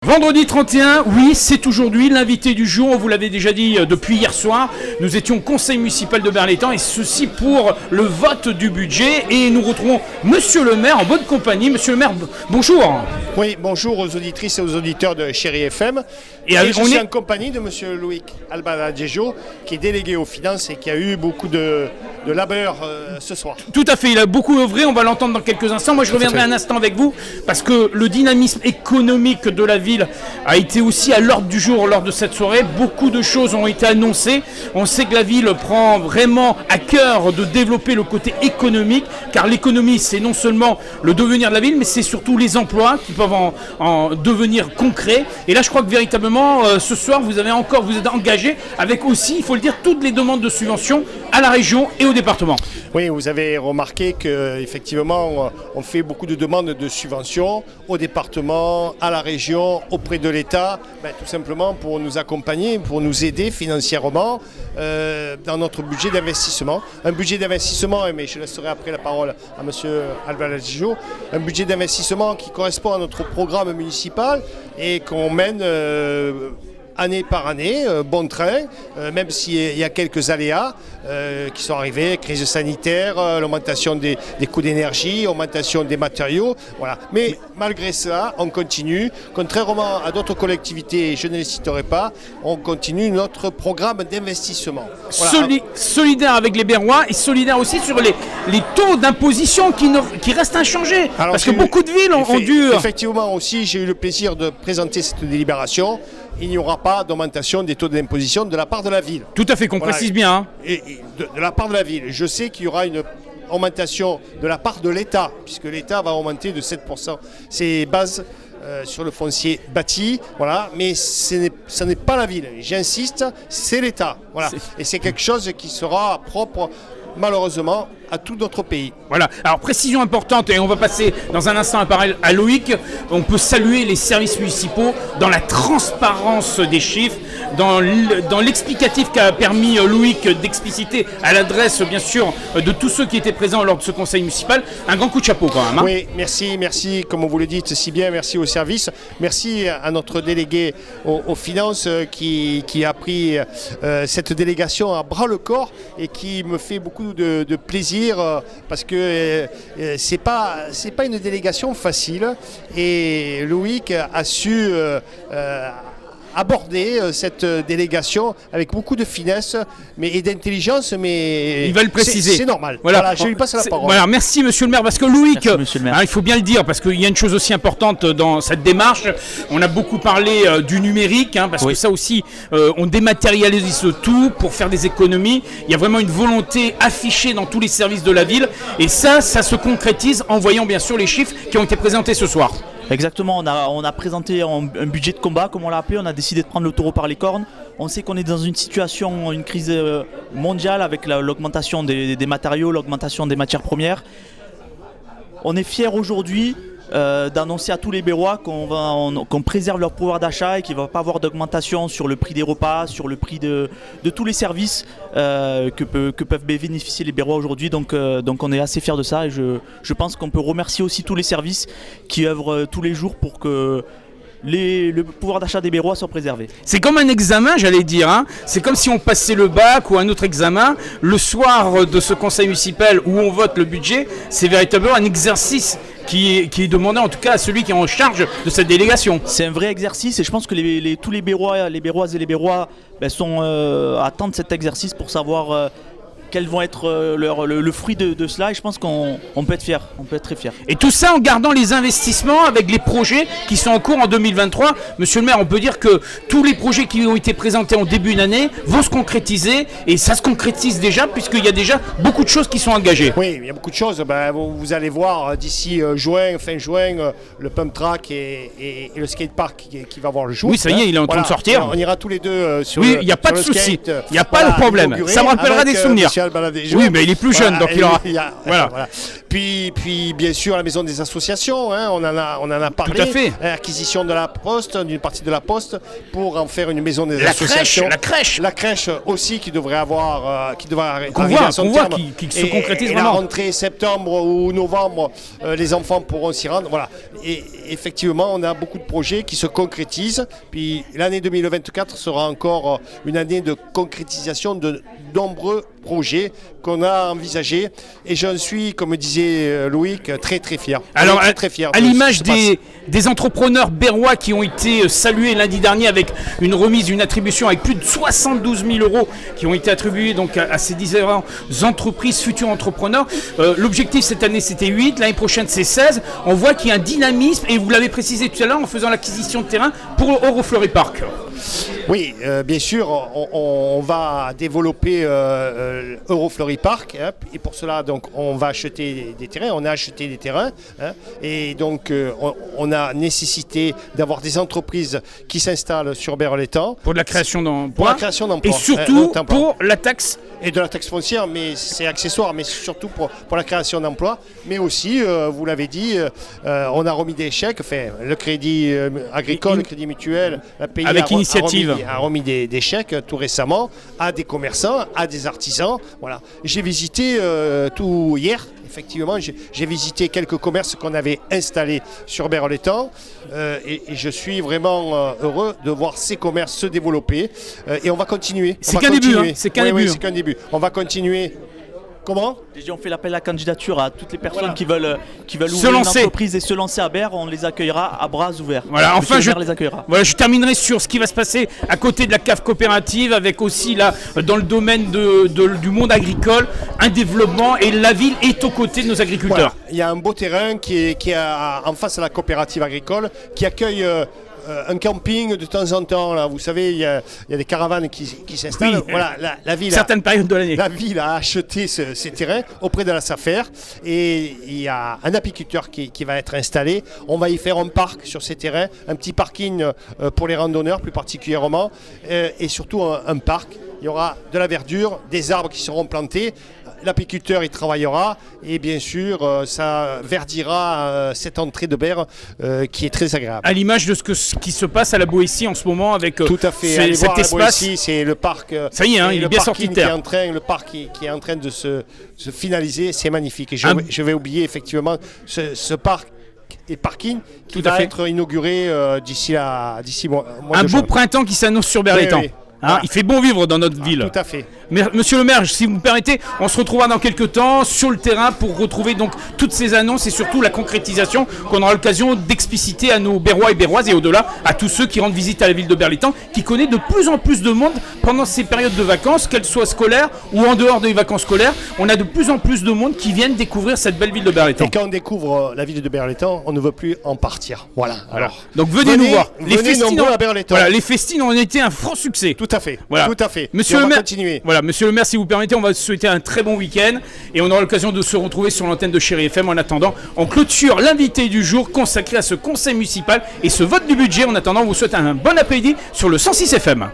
Vendredi 31, oui, c'est aujourd'hui l'invité du jour, on vous l'avait déjà dit depuis hier soir. Nous étions au conseil municipal de Berlétan et ceci pour le vote du budget. Et nous retrouvons Monsieur le maire en bonne compagnie. Monsieur le maire, bonjour. Oui, bonjour aux auditrices et aux auditeurs de Chéri FM. Et je suis en compagnie de Monsieur Loïc Albaladejo, qui est délégué aux finances et qui a eu beaucoup de labeur ce soir. Tout à fait, il a beaucoup œuvré, on va l'entendre dans quelques instants. Moi je reviendrai un instant avec vous parce que le dynamisme économique de la ville a été aussi à l'ordre du jour lors de cette soirée. Beaucoup de choses ont été annoncées. On sait que la ville prend vraiment à cœur de développer le côté économique, car l'économie c'est non seulement le devenir de la ville, mais c'est surtout les emplois qui peuvent en devenir concrets. Et là je crois que véritablement ce soir vous êtes engagé avec aussi, il faut le dire, toutes les demandes de subventions à la région et au département. Oui, vous avez remarqué qu'effectivement on fait beaucoup de demandes de subventions au département, à la région, auprès de l'État, tout simplement pour nous accompagner, pour nous aider financièrement dans notre budget d'investissement. Un budget d'investissement, mais je laisserai après la parole à M. Albaladejo, un budget d'investissement qui correspond à notre programme municipal et qu'on mène année par année, bon train, même s'il y a quelques aléas qui sont arrivés, crise sanitaire, l'augmentation des coûts d'énergie, augmentation des matériaux, voilà. Mais malgré cela, on continue, contrairement à d'autres collectivités, je ne les citerai pas, on continue notre programme d'investissement. Voilà. Solidaire avec les Berrois et solidaire aussi sur les taux d'imposition qui restent inchangés. Alors, parce que beaucoup de villes ont dû... Effectivement aussi, j'ai eu le plaisir de présenter cette délibération. Il n'y aura pas d'augmentation des taux d'imposition de la part de la ville. Tout à fait, qu'on précise bien. Hein. Et de la part de la ville. Je sais qu'il y aura une augmentation de la part de l'État, puisque l'État va augmenter de 7% ses bases sur le foncier bâti, voilà, mais ce n'est pas la ville. J'insiste, c'est l'État. Voilà. Et c'est quelque chose qui sera propre, malheureusement, à tout notre pays. Voilà, alors précision importante, et on va passer dans un instant à parler à Loïc. On peut saluer les services municipaux dans la transparence des chiffres, dans l'explicatif qu'a permis Loïc d'expliciter à l'adresse, bien sûr, de tous ceux qui étaient présents lors de ce conseil municipal. Un grand coup de chapeau quand même. Hein. Oui, merci, comme vous le dites si bien, merci au service. Merci à notre délégué aux finances qui a pris cette délégation à bras le corps et qui me fait beaucoup de plaisir. Parce que c'est pas une délégation facile et Loïc a su aborder cette délégation avec beaucoup de finesse et d'intelligence, mais il va le préciser. C'est normal. Voilà, je lui passe la parole. Voilà, merci Monsieur le maire, parce que Loïc, maire. Il faut bien le dire, parce qu'il y a une chose aussi importante dans cette démarche. On a beaucoup parlé du numérique, hein, parce que ça aussi, on dématérialise tout pour faire des économies. Il y a vraiment une volonté affichée dans tous les services de la ville, et ça se concrétise en voyant bien sûr les chiffres qui ont été présentés ce soir. Exactement, on a présenté un budget de combat, comme on l'a appelé. On a décidé de prendre le taureau par les cornes. On sait qu'on est dans une situation, une crise mondiale avec l'augmentation des matériaux, l'augmentation des matières premières. On est fiers aujourd'hui d'annoncer à tous les Berrois qu'on préserve leur pouvoir d'achat et qu'il ne va pas avoir d'augmentation sur le prix des repas, sur le prix de tous les services que peuvent bénéficier les Berrois aujourd'hui. Donc on est assez fiers de ça et je pense qu'on peut remercier aussi tous les services qui œuvrent tous les jours pour que le pouvoir d'achat des Berrois soit préservé. C'est comme un examen, j'allais dire. Hein. C'est comme si on passait le bac ou un autre examen. Le soir de ce conseil municipal où on vote le budget, c'est véritablement un exercice qui est demandé en tout cas à celui qui est en charge de cette délégation. C'est un vrai exercice et je pense que tous les Berrois, les Berroises et les Berrois attendent cet exercice pour savoir quels vont être le fruit de cela, et je pense qu'on peut être fier, on peut être très fier. Et tout ça en gardant les investissements avec les projets qui sont en cours en 2023. Monsieur le maire, on peut dire que tous les projets qui ont été présentés en début d'année vont se concrétiser, et ça se concrétise déjà puisqu'il y a déjà beaucoup de choses qui sont engagées. Oui, il y a beaucoup de choses. Vous allez voir d'ici fin juin, le pump track et le skatepark qui va voir le jour. Oui, ça y est, il est en train de sortir. On ira tous les deux sur il n'y a pas de souci, il n'y a pas de problème. Ça me rappellera des souvenirs. déjà le balade des jours. Oui, mais il est plus jeune, donc il aura. Voilà. Puis, bien sûr, la maison des associations, hein, on en a parlé. Tout à fait. Acquisition de la Poste, d'une partie de la Poste, pour en faire une maison des associations. La crèche aussi qui devrait avoir, qui devrait arriver à son terme. Qui se concrétise et vraiment. la rentrée septembre ou novembre, les enfants pourront s'y rendre. Voilà. Et effectivement, on a beaucoup de projets qui se concrétisent. Puis l'année 2024 sera encore une année de concrétisation de nombreux projets qu'on a envisagés. Et j'en suis, comme disait Loïc, très très fier. Alors, très fier à l'image des entrepreneurs berrois qui ont été salués lundi dernier avec une remise, une attribution avec plus de 72 000 € qui ont été attribués donc à ces différentes entreprises, futurs entrepreneurs. L'objectif cette année c'était 8, l'année prochaine c'est 16. On voit qu'il y a un dynamisme et vous l'avez précisé tout à l'heure en faisant l'acquisition de terrain pour Eurofleury Park. Oui, bien sûr, on va développer Eurofleury Park, hein, et pour cela donc on va acheter des terrains, on a acheté des terrains, hein, et donc on a nécessité d'avoir des entreprises qui s'installent sur Berre-l'Étang. Pour de la création d'emplois. Pour la création d'emplois. Et surtout pour la taxe. Et de la taxe foncière, mais c'est accessoire, mais surtout pour la création d'emplois. Mais aussi, vous l'avez dit, on a remis des chèques, enfin, le crédit agricole, le crédit mutuel, le pays avec initiative a remis des chèques tout récemment à des commerçants, à des artisans. Voilà. J'ai visité tout hier. Effectivement, j'ai visité quelques commerces qu'on avait installés sur Berre-l'Étang et je suis vraiment heureux de voir ces commerces se développer et on va continuer. C'est qu'un début, hein, c'est qu'un début. C'est qu'un début. On va continuer. Comment ? Déjà, on fait l'appel à candidature à toutes les personnes qui veulent se ouvrir lancer. une entreprise et se lancer à Berre. On les accueillera à bras ouverts. Voilà, enfin, les accueillera. Voilà, je terminerai sur ce qui va se passer à côté de la cave coopérative, avec aussi là, dans le domaine du monde agricole, un développement et la ville est aux côtés de nos agriculteurs. Voilà. Il y a un beau terrain qui est en face de la coopérative agricole qui accueille un camping de temps en temps. Là, vous savez, il y a des caravanes qui s'installent. Oui, voilà, la ville certaines périodes de l'année. La ville a acheté ces terrains auprès de la SAFER et il y a un apiculteur qui va être installé. On va y faire un parc sur ces terrains, un petit parking pour les randonneurs plus particulièrement et surtout un parc. Il y aura de la verdure, des arbres qui seront plantés. L'apiculteur y travaillera et bien sûr ça verdira cette entrée de Berre qui est très agréable. À l'image de ce qui se passe à la Boétie en ce moment avec tout à fait. cet voir espace. Boétie, c'est le parc. Ça y est, hein, il est bien sorti de terre. Le parc qui est en train de se finaliser, c'est magnifique. Et je vais oublier effectivement ce parc et parking qui va être inauguré d'ici mois un de beau juin. Printemps qui s'annonce sur Berre-l'Étang. Oui. Hein, Voilà. il fait bon vivre dans notre ville. Tout à fait. Monsieur le maire, si vous me permettez, on se retrouvera dans quelques temps sur le terrain pour retrouver donc toutes ces annonces et surtout la concrétisation qu'on aura l'occasion d'expliciter à nos Berrois et Berroises et au-delà à tous ceux qui rendent visite à la ville de Berre-l'Étang, qui connaît de plus en plus de monde pendant ces périodes de vacances, qu'elles soient scolaires ou en dehors des vacances scolaires. On a de plus en plus de monde qui viennent découvrir cette belle ville de Berre-l'Étang. Et quand on découvre la ville de Berre-l'Étang, on ne veut plus en partir. Voilà. Alors, donc venez nous voir. Les festines à Berre-l'Étang. Voilà, les festines ont été un franc succès. Tout à fait. Voilà. Tout à fait. Monsieur le maire, continuer. Voilà, monsieur le maire, si vous permettez, on va souhaiter un très bon week-end et on aura l'occasion de se retrouver sur l'antenne de Chéri FM. En attendant, on clôture l'invité du jour consacré à ce conseil municipal et ce vote du budget. En attendant, on vous souhaite un bon après-midi sur le 106 FM.